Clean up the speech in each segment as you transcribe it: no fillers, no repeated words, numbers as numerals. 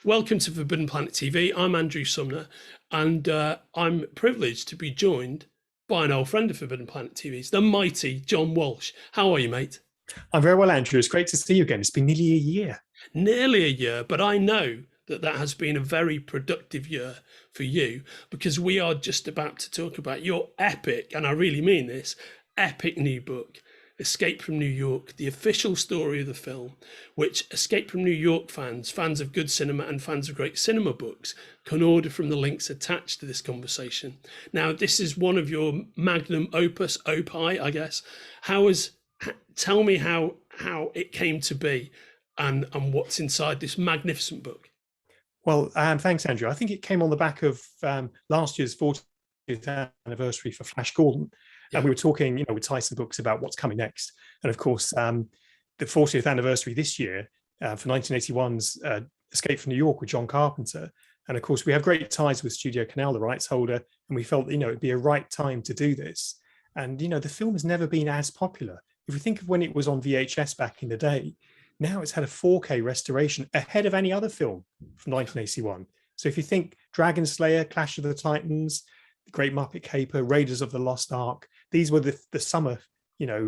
Welcome to Forbidden Planet TV. I'm Andrew Sumner, and I'm privileged to be joined by an old friend of Forbidden Planet TV's, the mighty John Walsh. How are you, mate? I'm very well, Andrew. It's great to see you again. It's been nearly a year. Nearly a year, but I know that that has been a very productive year for you because we are just about to talk about your epic, and I really mean this, epic new book, Escape from New York, the official story of the film, which Escape from New York fans, fans of good cinema and fans of great cinema books, can order from the links attached to this conversation. Now, this is one of your magnum opus, opie, I guess. Tell me how it came to be and what's inside this magnificent book. Well, thanks, Andrew. I think it came on the back of last year's 40th anniversary for Flash Gordon. Yeah. And we were talking, with Tyson Books about what's coming next. And of course, the 40th anniversary this year for 1981's Escape from New York with John Carpenter. And of course, we have great ties with Studio Canal, the rights holder, and we felt, it'd be a right time to do this. And, the film has never been as popular. If we think of when it was on VHS back in the day, now it's had a 4K restoration ahead of any other film from 1981. So if you think Dragon Slayer, Clash of the Titans, The Great Muppet Caper, Raiders of the Lost Ark, these were the summer,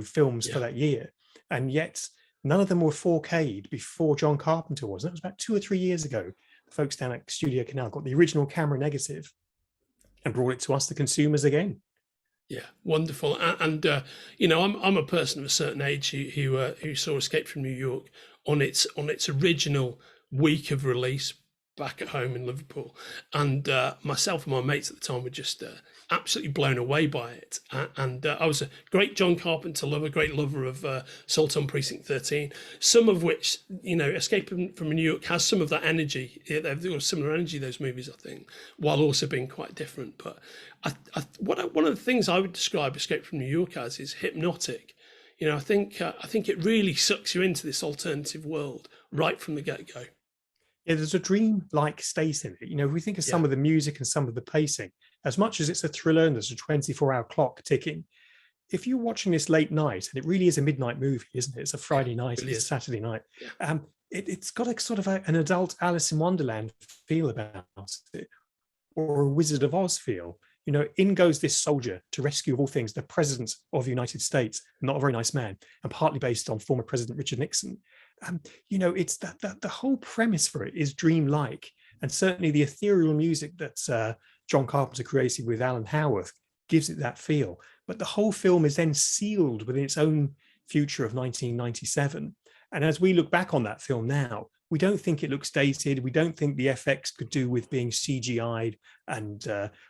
films for that year. And yet none of them were 4K'd before John Carpenter was. That was about 2 or 3 years ago. The folks down at Studio Canal got the original camera negative and brought it to us, the consumers, again. Yeah, wonderful. And I'm a person of a certain age who saw Escape from New York on its original week of release back at home in Liverpool, and myself and my mates at the time were just absolutely blown away by it. And I was a great John Carpenter lover, great lover of Assault on Precinct 13. Some of which, Escape from New York has some of that energy. They've got a similar energy, those movies, I think, while also being quite different. But one of the things I would describe Escape from New York as is hypnotic. I think it really sucks you into this alternative world right from the get-go. Yeah, there's a dream-like state in it. If we think of some of the music and some of the pacing, as much as it's a thriller and there's a 24-hour clock ticking, if you're watching this late night, and it really is a midnight movie, isn't it? It's a Friday night, it's a Saturday night. Yeah. It's got a sort of an adult Alice in Wonderland feel about it, or a Wizard of Oz feel. In goes this soldier to rescue, of all things, the President of the United States, not a very nice man, and partly based on former President Richard Nixon. It's that the whole premise for it is dreamlike, and certainly the ethereal music that John Carpenter created with Alan Howarth gives it that feel. But the whole film is then sealed within its own future of 1997. And as we look back on that film now, we don't think it looks dated. We don't think the FX could do with being CGI'd and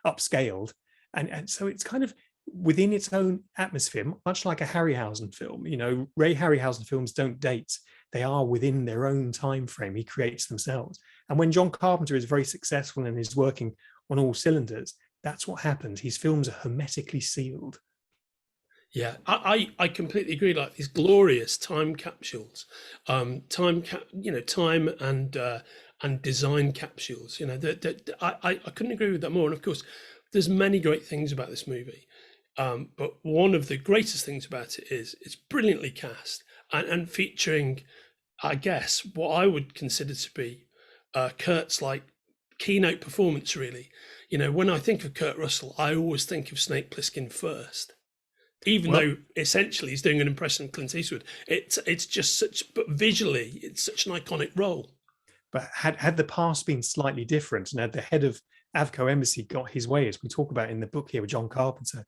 upscaled. And so it's kind of within its own atmosphere, much like a Harryhausen film. Ray Harryhausen films don't date. They are within their own time frame. He creates themselves. And when John Carpenter is very successful and is working on all cylinders, that's what happens. His films are hermetically sealed. Yeah, I completely agree. Like these glorious time capsules, time and design capsules. I couldn't agree with that more. And of course, there's many great things about this movie, but one of the greatest things about it is it's brilliantly cast and featuring, I guess, what I would consider to be Kurt's keynote performance. Really, when I think of Kurt Russell, I always think of Snake Plissken first. Even though essentially he's doing an impression of Clint Eastwood, it's just but visually it's such an iconic role. But had the past been slightly different, and had the head of Avco Embassy got his way, as we talk about in the book here with John Carpenter,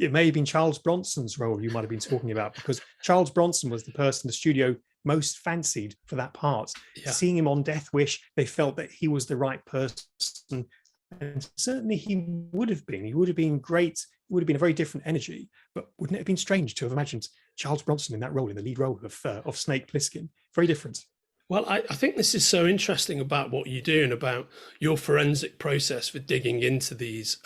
it may have been Charles Bronson's role you might have been talking about, because Charles Bronson was the person the studio most fancied for that part. Yeah. Seeing him on Death Wish, they felt that he was the right person. And certainly he would have been. He would have been great. It would have been a very different energy. But wouldn't it have been strange to have imagined Charles Bronson in that role, in the lead role of Snake Plissken? Very different. Well, I think this is so interesting about what you do and about your forensic process for digging into these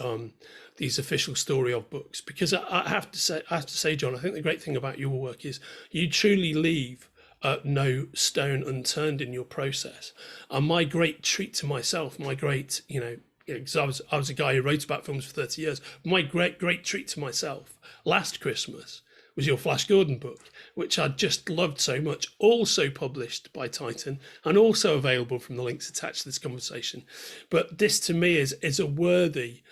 official story of books. Because I have to say, John, I think the great thing about your work is you truly leave no stone unturned in your process. And my great treat to myself, because I was a guy who wrote about films for 30 years. My great treat to myself last Christmas was your Flash Gordon book, which I just loved so much, also published by Titan and also available from the links attached to this conversation. But this to me is a worthy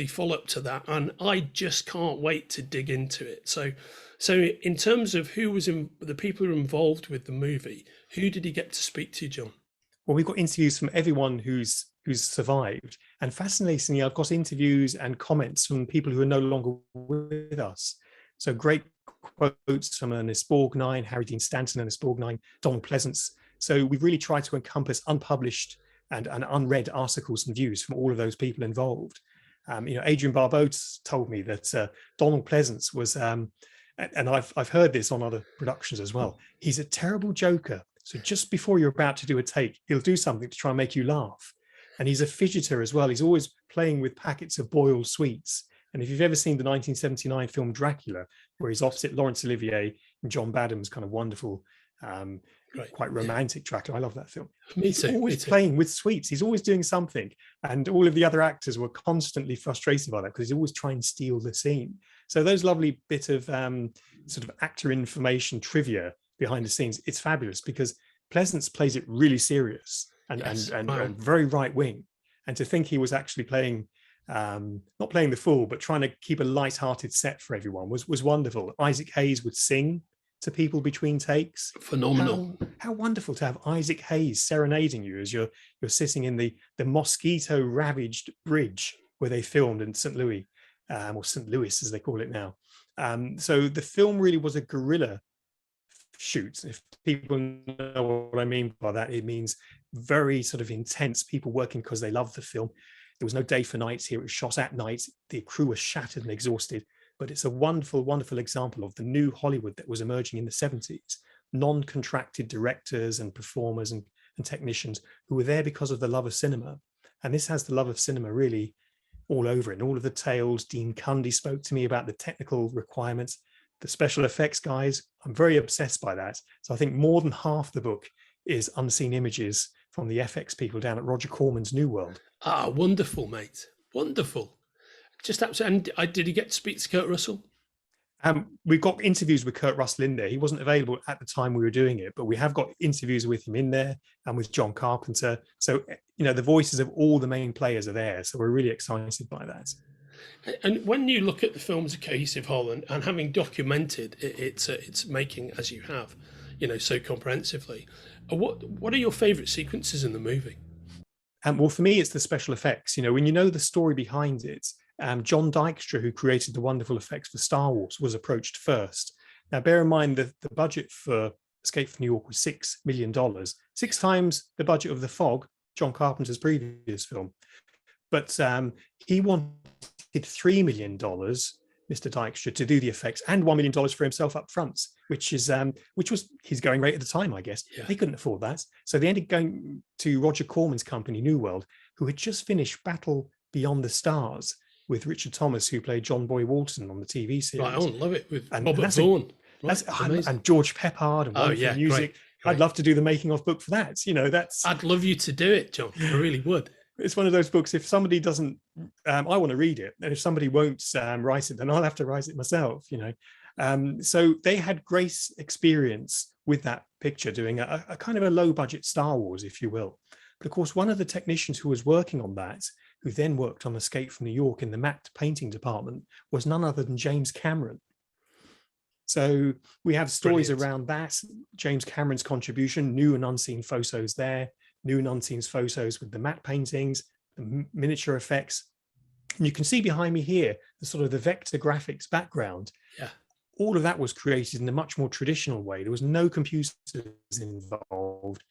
follow-up to that, and I just can't wait to dig into it. So in terms of who was in the people who were involved with the movie, who did he get to speak to, John? Well, we've got interviews from everyone who's survived, and fascinatingly, I've got interviews and comments from people who are no longer with us. So great quotes from Ernest Borgnine, Harry Dean Stanton, Ernest Borgnine, Donald Pleasance. So we've really tried to encompass unpublished and unread articles and views from all of those people involved. Adrian Barbeau told me that Donald Pleasance was, and I've heard this on other productions as well, he's a terrible joker. So just before you're about to do a take, he'll do something to try and make you laugh. And he's a fidgeter as well. He's always playing with packets of boiled sweets. And if you've ever seen the 1979 film Dracula, where he's opposite Laurence Olivier and John Badham's kind of wonderful, quite romantic Dracula. I love that film. He's always playing with sweets. He's always doing something. And all of the other actors were constantly frustrated by that because he's always trying to steal the scene. So those lovely bit of sort of actor information trivia behind the scenes, it's fabulous because Pleasance plays it really serious and very right wing. And to think he was actually playing, not playing the fool, but trying to keep a light-hearted set for everyone was wonderful. Isaac Hayes would sing to people between takes. Phenomenal. How wonderful to have Isaac Hayes serenading you as you're sitting in the mosquito ravaged bridge where they filmed in St. Louis, or St. Louis as they call it now. So the film really was a guerrilla shoot. If people know what I mean by that, it means very sort of intense people working because they love the film. There was no day for nights here. It was shot at night. The crew was shattered and exhausted. But it's a wonderful, wonderful example of the new Hollywood that was emerging in the 70s. Non-contracted directors and performers and technicians who were there because of the love of cinema. And this has the love of cinema really all over it. And all of the tales. Dean Cundy spoke to me about the technical requirements. The special effects guys, I'm very obsessed by that. So I think more than half the book is unseen images from the FX people down at Roger Corman's New World. Ah, wonderful, mate. Wonderful. Just absolutely. And did he get to speak to Kurt Russell? We've got interviews with Kurt Russell in there. He wasn't available at the time we were doing it, but we have got interviews with him in there and with John Carpenter. So, the voices of all the main players are there. So we're really excited by that. And when you look at the film as a cohesive whole, and having documented its making as you have, so comprehensively, what are your favourite sequences in the movie? Well, for me, it's the special effects. When you know the story behind it, John Dykstra, who created the wonderful effects for Star Wars, was approached first. Now, bear in mind that the budget for Escape from New York was $6 million, 6 times the budget of The Fog, John Carpenter's previous film. But he wanted $3 million, Mr. Dykstra, to do the effects, and $1 million for himself up front, which was his going rate at the time, I guess. Yeah. They couldn't afford that. So they ended up going to Roger Corman's company, New World, who had just finished Battle Beyond the Stars with Richard Thomas, who played John Boy Walton on the TV series. Right, I love it, with Robert Vaughn. And George Peppard and wonderful music. Great. I'd love to do the making of book for that. I'd love you to do it, John. I really would. It's one of those books, if somebody doesn't, I want to read it. And if somebody won't write it, then I'll have to write it myself, So they had great experience with that picture, doing a kind of a low budget Star Wars, if you will. But of course, one of the technicians who was working on that, who then worked on Escape from New York in the matte painting department, was none other than James Cameron. So we have stories around that, James Cameron's contribution, new and unseen photos there, new and unseen photos with the matte paintings, the miniature effects. And you can see behind me here, the sort of the vector graphics background. Yeah. All of that was created in a much more traditional way. There was no computers involved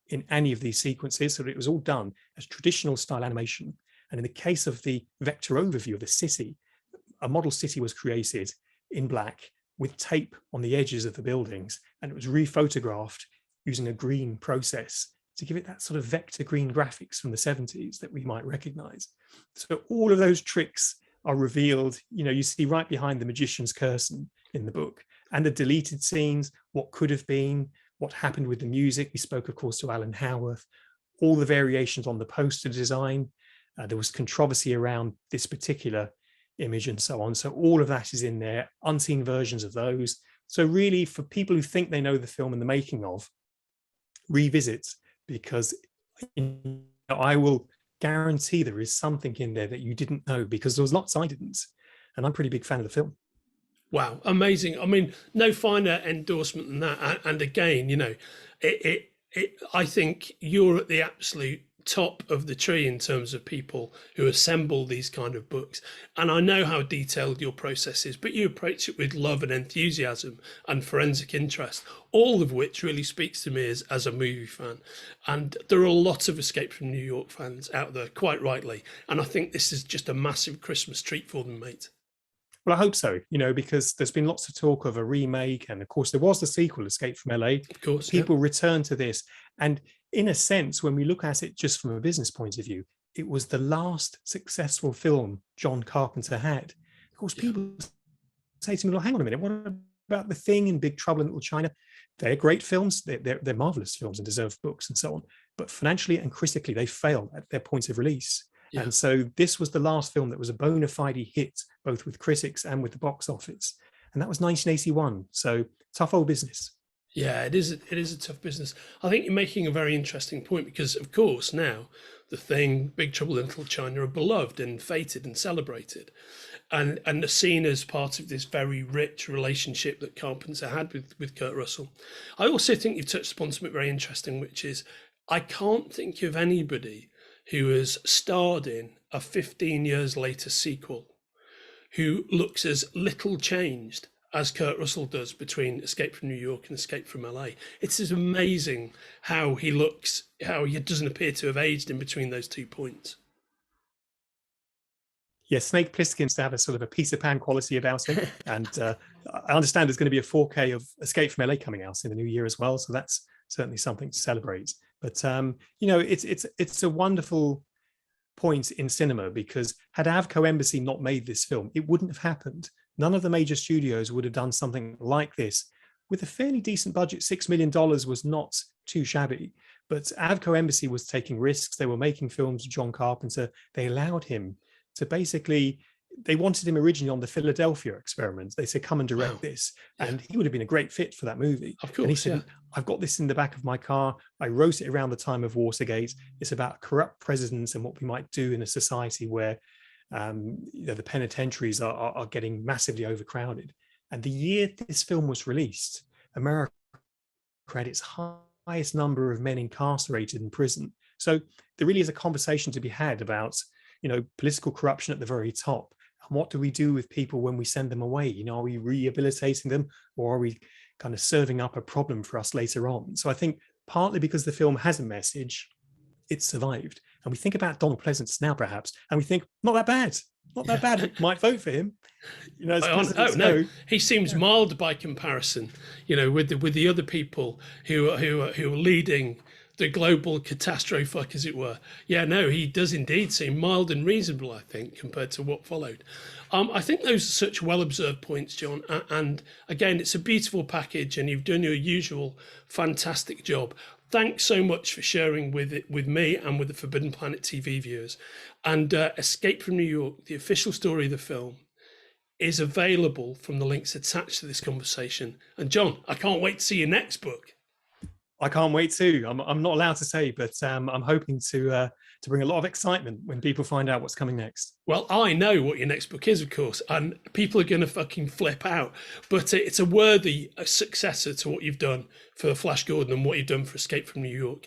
in any of these sequences. So it was all done as traditional style animation. And in the case of the vector overview of the city, a model city was created in black with tape on the edges of the buildings. And it was rephotographed using a green process to give it that sort of vector green graphics from the 70s that we might recognize. So all of those tricks are revealed, you see right behind the magician's curtain in the book, and the deleted scenes, what could have been, what happened with the music. We spoke, of course, to Alan Howarth, all the variations on the poster design. There was controversy around this particular image and so on. So all of that is in there, unseen versions of those. So really, for people who think they know the film and the making of, revisit, because I will guarantee there is something in there that you didn't know, because there was lots I didn't. And I'm a pretty big fan of the film. Wow, amazing. I mean, no finer endorsement than that. And again, you know, I think you're at the absolute top of the tree in terms of people who assemble these kind of books. And I know how detailed your process is, but you approach it with love and enthusiasm and forensic interest, all of which really speaks to me as a movie fan. And there are lots of Escape from New York fans out there, quite rightly. And I think this is just a massive Christmas treat for them, mate. Well, I hope so, you know, because there's been lots of talk of a remake. And of course, there was the sequel, Escape from LA. Of course. People return to this. And in a sense, when we look at it just from a business point of view, it was the last successful film John Carpenter had. Of course, people say to me, well, hang on a minute, what about The Thing and Big Trouble in Little China? They're great films. They're marvelous films and deserve books and so on. But financially and critically, they failed at their point of release. Yeah. And so this was the last film that was a bona fide hit, both with critics and with the box office. And that was 1981. So tough old business. Yeah, it is a tough business. I think you're making a very interesting point, because, of course, now The Thing, Big Trouble in Little China are beloved and feted and celebrated, and are seen as part of this very rich relationship that Carpenter had with Kurt Russell. I also think you've touched upon something very interesting, which is I can't think of anybody who has starred in a 15 years later sequel who looks as little changed as Kurt Russell does between Escape from New York and Escape from LA. It's just amazing how he looks, how he doesn't appear to have aged in between those 2 points. Yeah, Snake Plissken's to have a sort of a piece of pan quality about him. And I understand there's going to be a 4K of Escape from LA coming out in the new year as well. So that's certainly something to celebrate. But, you know, it's a wonderful point in cinema, because had Avco Embassy not made this film, it wouldn't have happened. None of the major studios would have done something like this with a fairly decent budget. $6 million was not too shabby, but Avco Embassy was taking risks. They were making films with John Carpenter. They allowed him to basically, they wanted him originally on the Philadelphia experiment. They said, come and direct this. And he would have been a great fit for that movie. Of course, and he said, I've got this in the back of my car. I wrote it around the time of Watergate. It's about corrupt presidents and what we might do in a society where you know, the penitentiaries are getting massively overcrowded. And the year this film was released, America had its highest number of men incarcerated in prison. So there really is a conversation to be had about, you know, political corruption at the very top. And what do we do with people when we send them away? You know, are we rehabilitating them, or are we kind of serving up a problem for us later on? So I think partly because the film has a message, it survived. And we think about Donald Pleasance now, perhaps, and we think, not that bad. Not that bad. We might vote for him. You know, no, he seems mild by comparison. You know, with the other people who are leading the global catastrophe, as it were. Yeah, no, he does indeed seem mild and reasonable, I think, compared to what followed. I think those are such well-observed points, John. And again, it's a beautiful package, and you've done your usual fantastic job. Thanks so much for sharing with me and with the Forbidden Planet TV viewers. And Escape from New York, the official story of the film, is available from the links attached to this conversation. And John, I can't wait to see your next book. I can't wait to. I'm not allowed to say, but I'm hoping to bring a lot of excitement when people find out what's coming next. Well, I know what your next book is, of course, and people are going to fucking flip out. But it's a worthy successor to what you've done for Flash Gordon and what you've done for Escape from New York,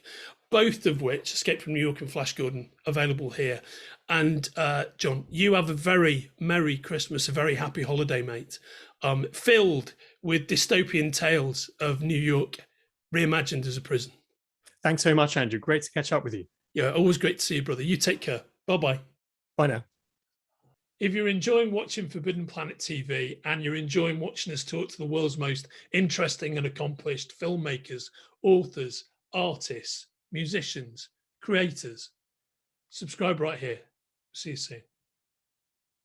both of which, Escape from New York and Flash Gordon, available here. And John, you have a very Merry Christmas, a very happy holiday, mate, filled with dystopian tales of New York reimagined as a prison. Thanks very much, Andrew. Great to catch up with you. Yeah, always great to see you, brother. You take care. Bye-bye. Bye now. If you're enjoying watching Forbidden Planet TV and you're enjoying watching us talk to the world's most interesting and accomplished filmmakers, authors, artists, musicians, creators, subscribe right here. See you soon.